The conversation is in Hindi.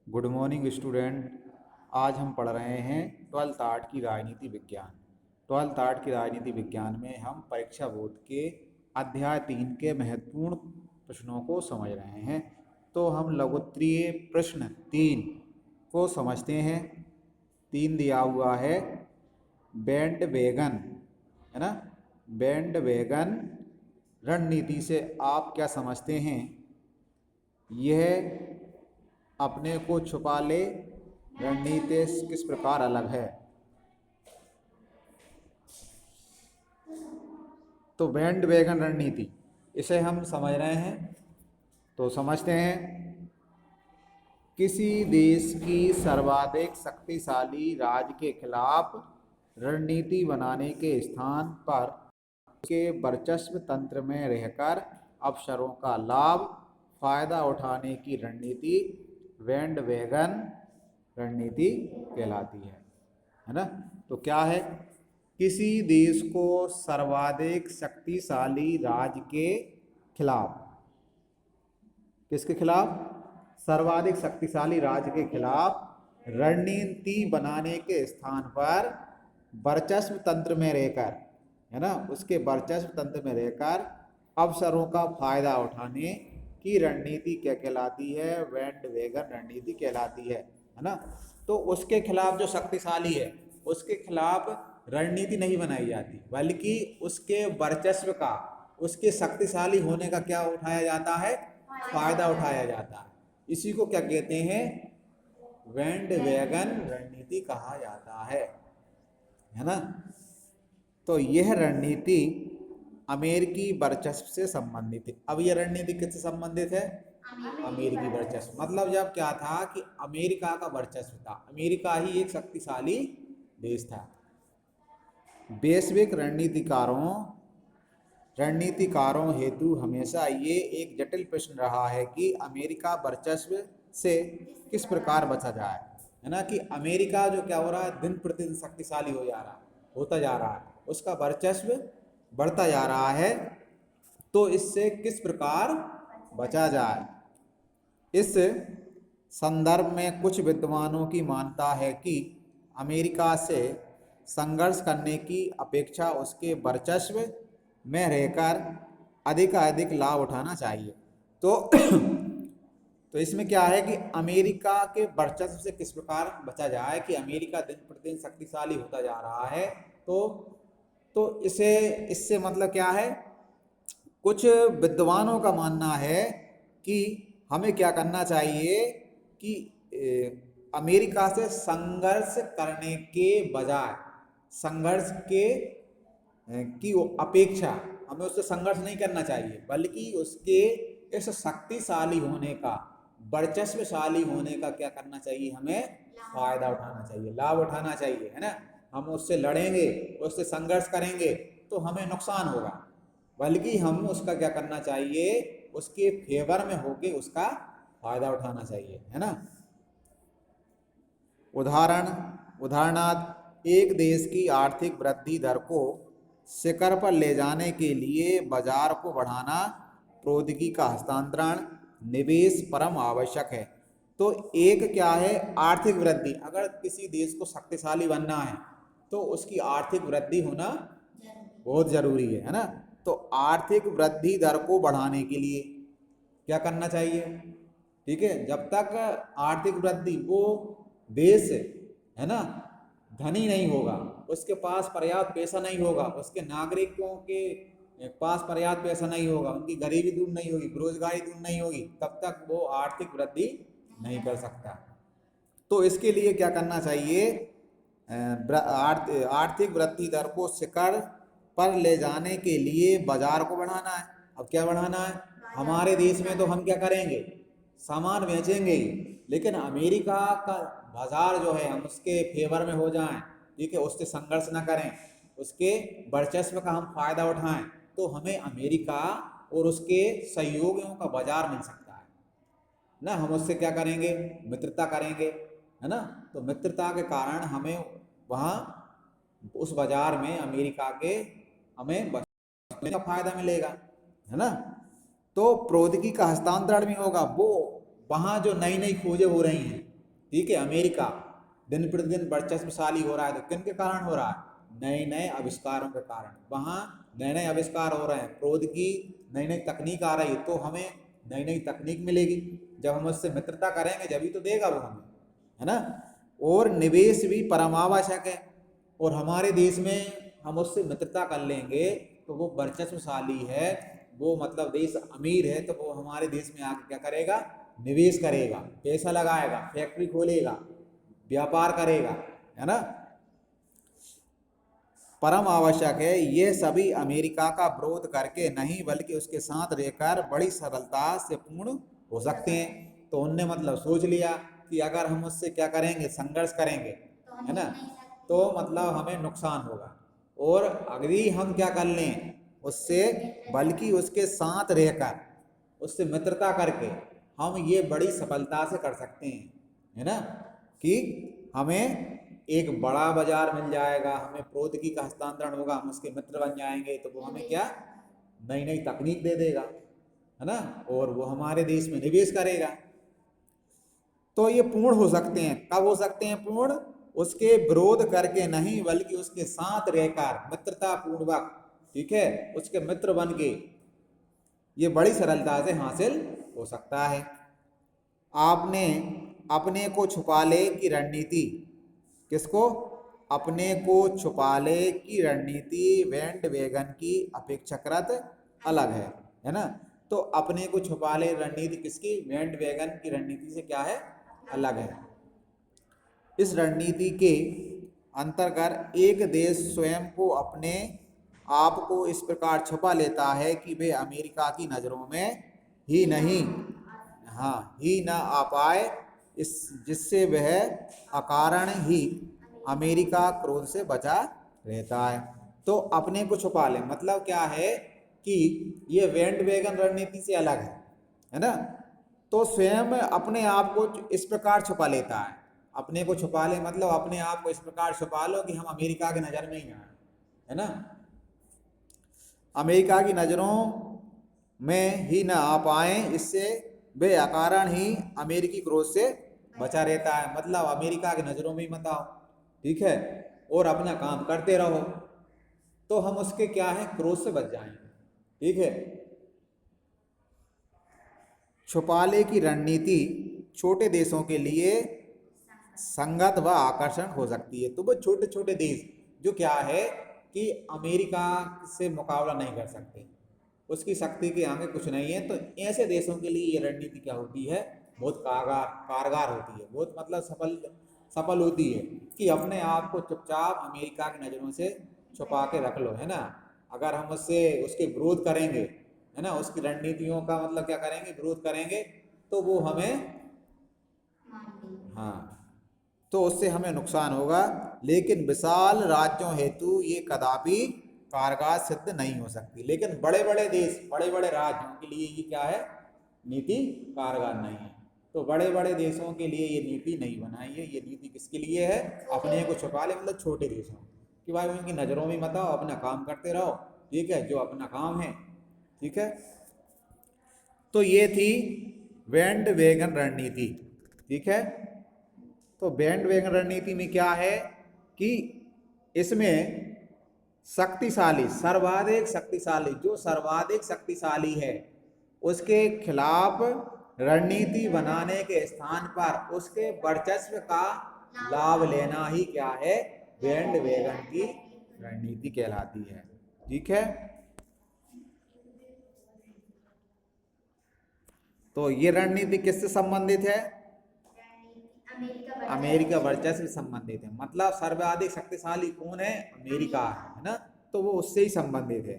Good morning student. आज हम पढ़ रहे हैं 12th आर्ट की राजनीति विज्ञान। 12th आर्ट की राजनीति विज्ञान में हम परीक्षा बोर्ड के अध्याय 3 के महत्वपूर्ण प्रश्नों को समझ रहे हैं। तो हम लघुत्तरीय प्रश्न 3 को समझते हैं। 3 दिया हुआ है बैंड वैगन, है ना। बैंड वैगन रणनीति से आप क्या समझते हैं? यह अपने को छुपा ले रणनीति किस प्रकार अलग है? तो बैंड वैगन रणनीति इसे हम समझ रहे हैं, तो समझते हैं। किसी देश की सर्वाधिक शक्तिशाली राज्य के खिलाफ रणनीति बनाने के स्थान पर उसके वर्चस्व तंत्र में रहकर अवसरों का लाभ फायदा उठाने की रणनीति बैंड वैगन रणनीति कहलाती है ना। तो क्या है? किसी देश को सर्वाधिक शक्तिशाली राज्य के खिलाफ, किसके खिलाफ? सर्वाधिक शक्तिशाली राज्य के खिलाफ रणनीति बनाने के स्थान पर वर्चस्व तंत्र में रहकर, है ना, उसके वर्चस्व तंत्र में रहकर अवसरों का फायदा उठाने की रणनीति क्या कहलाती है? बैंड वैगन रणनीति कहलाती है ना। तो उसके खिलाफ जो शक्तिशाली है उसके खिलाफ रणनीति नहीं बनाई जाती, बल्कि उसके वर्चस्व का, उसके शक्तिशाली होने का क्या उठाया जाता है? फायदा उठाया जाता है। इसी को क्या कहते हैं? बैंड वैगन रणनीति कहा जाता है ना। तो यह रणनीति अमेरिकी वर्चस्व से संबंधित है। अब यह रणनीति किससे संबंधित है? अमेरिकी वर्चस्व। मतलब जब क्या था कि अमेरिका का वर्चस्व था, अमेरिका ही एक शक्तिशाली देश था। वैश्विक रणनीतिकारों हेतु हमेशा ये एक जटिल प्रश्न रहा है कि अमेरिका वर्चस्व से किस प्रकार बचा जाए, है ना। कि अमेरिका जो क्या हो रहा है, दिन प्रतिदिन शक्तिशाली होता जा रहा है, उसका वर्चस्व बढ़ता जा रहा है, तो इससे किस प्रकार बचा जाए। इस संदर्भ में कुछ विद्वानों की मानता है कि अमेरिका से संघर्ष करने की अपेक्षा उसके वर्चस्व में रहकर अधिक लाभ उठाना चाहिए। तो इसमें क्या है कि अमेरिका के वर्चस्व से किस प्रकार बचा जाए, कि अमेरिका दिन प्रतिदिन शक्तिशाली होता जा रहा है, तो इससे मतलब क्या है? कुछ विद्वानों का मानना है कि हमें क्या करना चाहिए कि अमेरिका से संघर्ष करने के बजाय, संघर्ष की अपेक्षा हमें उससे संघर्ष नहीं करना चाहिए, बल्कि उसके इस शक्तिशाली होने का, वर्चस्वशाली होने का क्या करना चाहिए? हमें फायदा उठाना चाहिए, लाभ उठाना चाहिए, है ना। हम उससे लड़ेंगे, उससे संघर्ष करेंगे तो हमें नुकसान होगा, बल्कि हम उसका क्या करना चाहिए? उसके फेवर में होके उसका फायदा उठाना चाहिए, है ना। उदाहरणार्थ एक देश की आर्थिक वृद्धि दर को शिखर पर ले जाने के लिए बाजार को बढ़ाना, प्रौद्योगिकी का हस्तांतरण, निवेश परम आवश्यक है। तो एक क्या है? आर्थिक वृद्धि। अगर किसी देश को शक्तिशाली बनना है तो उसकी आर्थिक वृद्धि होना बहुत जरूरी है ना। तो आर्थिक वृद्धि दर को बढ़ाने के लिए क्या करना चाहिए? ठीक है, जब तक आर्थिक वृद्धि, वो देश, है ना, धनी नहीं होगा, उसके पास पर्याप्त पैसा नहीं होगा, उसके नागरिकों के पास पर्याप्त पैसा नहीं होगा, उनकी गरीबी दूर नहीं होगी, बेरोजगारी दूर नहीं होगी, तब तक वो आर्थिक वृद्धि नहीं कर सकता। तो इसके लिए क्या करना चाहिए? आर्थिक वृद्धि दर को शिखर पर ले जाने के लिए बाजार को बढ़ाना है। अब क्या बढ़ाना है? हमारे देश में तो हम क्या करेंगे? सामान बेचेंगे ही, लेकिन अमेरिका का बाजार जो है हम उसके फेवर में हो जाएं, ठीक है, उससे संघर्ष ना करें, उसके वर्चस्व का हम फायदा उठाएं, तो हमें अमेरिका और उसके सहयोगियों का बाजार मिल सकता है ना। हम उससे क्या करेंगे? मित्रता करेंगे, है ना। तो मित्रता के कारण हमें वहाँ उस बाजार में अमेरिका के हमें का फायदा मिलेगा, है ना। तो प्रौद्योगिकी का हस्तांतरण भी होगा, वो वहाँ जो नई नई खोजें हो रही हैं, ठीक है, अमेरिका दिन प्रतिदिन वर्चस्वशाली हो रहा है, तो किन के कारण हो रहा है? नए नए आविष्कारों के कारण। वहाँ नए नए आविष्कार हो रहे हैं, प्रौद्योगिकी नई नई तकनीक आ रही है, तो हमें नई नई तकनीक मिलेगी। जब हम उससे मित्रता करेंगे जब तो देगा वो हमें, है ना। और निवेश भी परम आवश्यक है, और हमारे देश में हम उससे मित्रता कर लेंगे तो वो वर्चस्वशाली है, वो मतलब देश अमीर है, तो वो हमारे देश में आके क्या करेगा? निवेश करेगा, पैसा लगाएगा, फैक्ट्री खोलेगा, व्यापार करेगा, है ना। परम आवश्यक है। ये सभी अमेरिका का विरोध करके नहीं बल्कि उसके साथ रहकर बड़ी सरलता से पूर्ण हो सकते हैं। तो उनने मतलब सोच लिया कि अगर हम उससे क्या करेंगे? संघर्ष करेंगे, है ना, तो मतलब हमें नुकसान होगा। और अगर हम क्या कर लें उससे, बल्कि उसके साथ रहकर, उससे मित्रता करके हम ये बड़ी सफलता से कर सकते हैं, है ना, कि हमें एक बड़ा बाजार मिल जाएगा, हमें प्रौद्योगिकी का हस्तांतरण होगा, हम उसके मित्र बन जाएंगे, तो वो हमें क्या? नई नई तकनीक दे देगा, है ना, और वो हमारे देश में निवेश करेगा। तो ये पूर्ण हो सकते हैं। कब हो सकते हैं पूर्ण? उसके विरोध करके नहीं बल्कि उसके साथ रहकर मित्रता पूर्वक, ठीक है, उसके मित्र बन के ये बड़ी सरलता से हासिल हो सकता है। आपने अपने को छुपा ले की रणनीति, किसको? अपने को छुपा ले की रणनीति बैंड वैगन की अपेक्षाकृत अलग है ना। तो अपने को छुपा ले रणनीति किसकी? बैंड वैगन की रणनीति से क्या है? अलग है। इस रणनीति के अंतर्गत एक देश स्वयं को अपने आप को इस प्रकार छुपा लेता है कि वे अमेरिका की नज़रों में ही नहीं, हाँ, ही न आ पाए, इस जिससे वह अकारण ही अमेरिका क्रोध से बचा रहता है। तो अपने को छुपा ले मतलब क्या है कि ये बैंड वैगन रणनीति से अलग है ना। तो स्वयं अपने आप को इस प्रकार छुपा लेता है। अपने को छुपा ले मतलब अपने आप को इस प्रकार छुपा लो कि हम अमेरिका की नज़र में ही ना, है ना, अमेरिका की नज़रों में ही ना आ पाए, इससे वे अकारण ही अमेरिकी क्रोध से बचा रहता है। मतलब अमेरिका की नज़रों में ही मत आओ, ठीक है, और अपना काम करते रहो, तो हम उसके क्या है? क्रोध से बच जाएंगे, ठीक है। छुपाले की रणनीति छोटे देशों के लिए संगत व आकर्षक हो सकती है। तो वो छोटे छोटे देश जो क्या है कि अमेरिका से मुकाबला नहीं कर सकते, उसकी शक्ति के आगे कुछ नहीं है, तो ऐसे देशों के लिए ये रणनीति क्या होती है? बहुत कारगर होती है, बहुत मतलब सफल होती है कि अपने आप को चुपचाप अमेरिका की नज़रों से छुपा के रख लो, है ना। अगर हम उससे उसके विरोध करेंगे, है ना, उसकी रणनीतियों का मतलब क्या करेंगे? विरोध करेंगे, तो वो हमें, हाँ, तो उससे हमें नुकसान होगा। लेकिन विशाल राज्यों हेतु ये कदापि कारगर सिद्ध नहीं हो सकती। लेकिन बड़े बड़े देश, बड़े बड़े राज्यों के लिए ये क्या है? नीति कारगर नहीं है। तो बड़े बड़े देशों के लिए ये नीति नहीं बनाई है। ये नीति किसके लिए है? अपने को छुपा ले मतलब छोटे देशों, कि भाई उनकी नज़रों में मत आओ, अपना काम करते रहो, ठीक है, जो अपना काम है, ठीक है। तो ये थी बैंड वैगन रणनीति, ठीक है। तो बैंड वैगन रणनीति में क्या है कि इसमें शक्तिशाली, सर्वाधिक शक्तिशाली, जो सर्वाधिक शक्तिशाली है उसके खिलाफ रणनीति बनाने के स्थान पर उसके वर्चस्व का लाभ लेना ही क्या है? बैंड वैगन की रणनीति कहलाती है, ठीक है। तो ये रणनीति किससे संबंधित है? अमेरिका वर्चस्व से संबंधित है। मतलब सर्वाधिक शक्तिशाली कौन है? अमेरिका है ना, तो वो उससे ही संबंधित है।